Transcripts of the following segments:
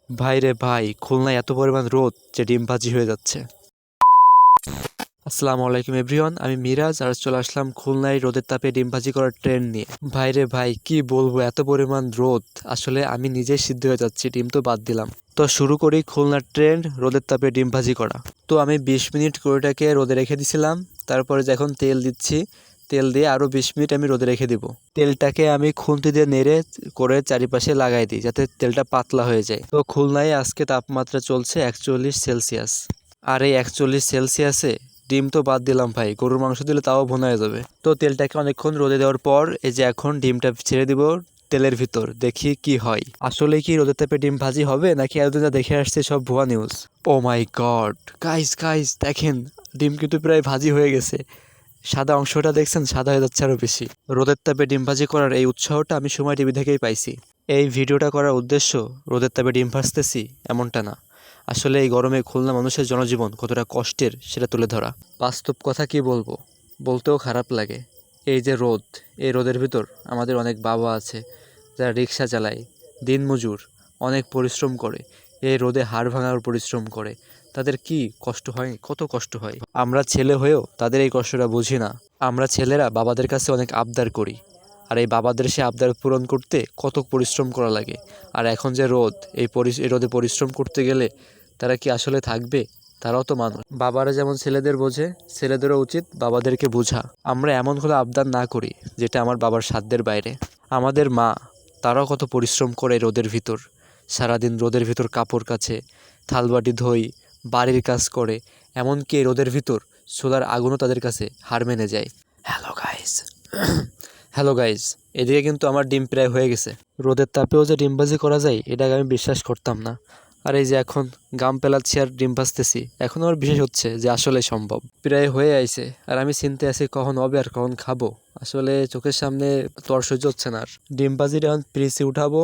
ভাই রে ভাই, খুলনায় এত পরিমাণ রোদ যে ডিম ভাজি হয়ে যাচ্ছে। আসসালামু আলাইকুম এভরিওয়ান, আমি মিরাজ আর চলে আসলাম খুলনায় রোদের তাপে ডিম ভাজি করার ট্রেন্ড নিয়ে। ভাই রে ভাই, কি বলবো, এত পরিমাণ রোদ, আসলে আমি নিজেই সিদ্ধ হয়ে যাচ্ছি, ডিম তো বাদ দিলাম। তো শুরু করি খুলনার ট্রেন্ড রোদের তাপে ডিম ভাজি করা। তো আমি 20 মিনিট কড়িটাকে রোদে রেখে দিছিলাম। তারপরে যখন তেল দিচ্ছি, তেল দিয়ে আরও 20 মিনিট আমি রোদে রেখে দিব। তেলটাকে আমি খুন্তি দিয়ে নেড়ে করে চারিপাশে লাগাই দিই যাতে তেলটা পাতলা হয়ে যায়। তো খুলনায় আজকে তাপমাত্রা চলছে 41 সেলসিয়াস। আর এই 41 সেলসিয়াসে ডিম তো বাদ দিলাম ভাই, গরুর মাংস দিলে তাও ভুনা হয়ে যাবে। তো তেলটাকে অনেকক্ষণ রোদে দেওয়ার পর এই যে এখন ডিমটা ছেড়ে দিব তেলের ভিতর, দেখি কি হয়। আসলে কি রোদের তাপে ডিম ভাজি হবে নাকি এতদিন যা দেখে আসছে সব ভুয়া নিউজ? ও মাই গড, গাইস গাইস দেখেন, ডিম কিন্তু প্রায় ভাজি হয়ে গেছে। সাদা অংশটা দেখছেন, সাদা হয়ে যাচ্ছে আরো বেশি। রোদের তাপে ডিম ভাজি করার এই উৎসাহটা আমি সময় টিভি থেকেই পাইছি। এই ভিডিওটা করার উদ্দেশ্য রোদের তাপে ডিম ভাজতেছি এমনটা না, আসলে এই গরমে খুলনা মানুষের জনজীবন কতটা কষ্টের সেটা তুলে ধরা। বাস্তব কথা কি বলবো, বলতেও খারাপ লাগে। এই যে রোদ, এই রোদের ভিতর আমাদের অনেক বাবা আছে যারা রিক্সা চালায়, দিনমজুর, অনেক পরিশ্রম করে, এই রোদে হাড় ভাঙার পরিশ্রম করে। তাদের কি কষ্ট হয়, কত কষ্ট হয়। আমরা ছেলে হয়েও তাদের এই কষ্টটা বুঝি না। আমরা ছেলেরা বাবাদের কাছে অনেক আবদার করি, আর এই বাবাদের সে আবদার পূরণ করতে কত পরিশ্রম করা লাগে। আর এখন যে রোদ, এই রোদে পরিশ্রম করতে গেলে তারা কি আসলে থাকবে? তারাও তো মানুষ। বাবারা যেমন ছেলেদের বোঝে, ছেলেদেরও উচিত বাবাদেরকে বোঝা। আমরা এমন কোনো আবদার না করি যেটা আমার বাবার সাধ্যের বাইরে। আমাদের মা, তারাও কত পরিশ্রম করে রোদের ভিতর, সারাদিন রোদের ভিতর কাপড় কাচে, থালবাটি ধোয়, বাড়ির কাজ করে, এমনকি এই রোদের ভিতর সোলার আগুনও তাদের কাছে হার মেনে যায়। হ্যালো গাইস, হ্যালো গাইস, এদিকে কিন্তু আমার ডিম প্রায় হয়ে গেছে। রোদের তাপেও যে ডিম ভাজি করা যায় এটাকে আমি বিশ্বাস করতাম না। আর এই যে এখন গাম পেলাচ্ছি আর ডিম ভাজতেছি, এখন আমার বিশেষ হচ্ছে যে আসলে সম্ভব। প্রায় হয়ে আইছে আর আমি চিনতে আছি কখন হবে আর কখন খাবো। আসলে চোখের সামনে তো আর সহ্য হচ্ছে না আর। ডিম ভাজিটা এখন প্রিসে উঠাবো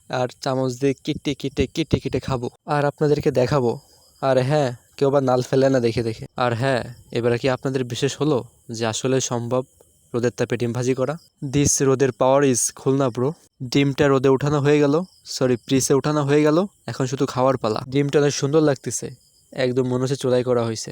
আর চামচ দিয়ে কেটে কেটে কেটে কেটে খাবো আর আপনাদেরকে দেখাবো। আর হ্যাঁ, কেউ আবার নাল ফেলে না দেখে দেখে। আর হ্যাঁ, এবারে কি আপনাদের বিশেষ হলো যে আসলে সম্ভব রোদের তাপে ডিম ভাজি করা? দিস রোদের পাওয়ার ইজ খুলনা ব্রো। ডিমটা রোদে উঠানো হয়ে গেল, সরি প্রিসে উঠানো হয়ে গেল, এখন শুধু খাওয়ার পালা। ডিমটা অনেক সুন্দর লাগতেছে, একদম মনে হচ্ছে চোলাই করা হয়েছে।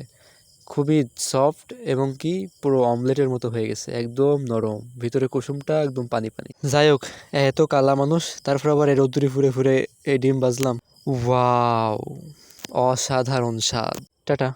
খুবই সফট এবং কি পুরো অমলেটের মতো হয়ে গেছে, একদম নরম, ভিতরে কুসুমটা একদম পানি পানি। যাই হোক, এত কালা মানুষ, তারপর আবার এই রোদ্দুরে ফুরে ফুরে এই ডিম ভাজলাম। ওয়াও, অসাধারণ স্বাদ। টাটা।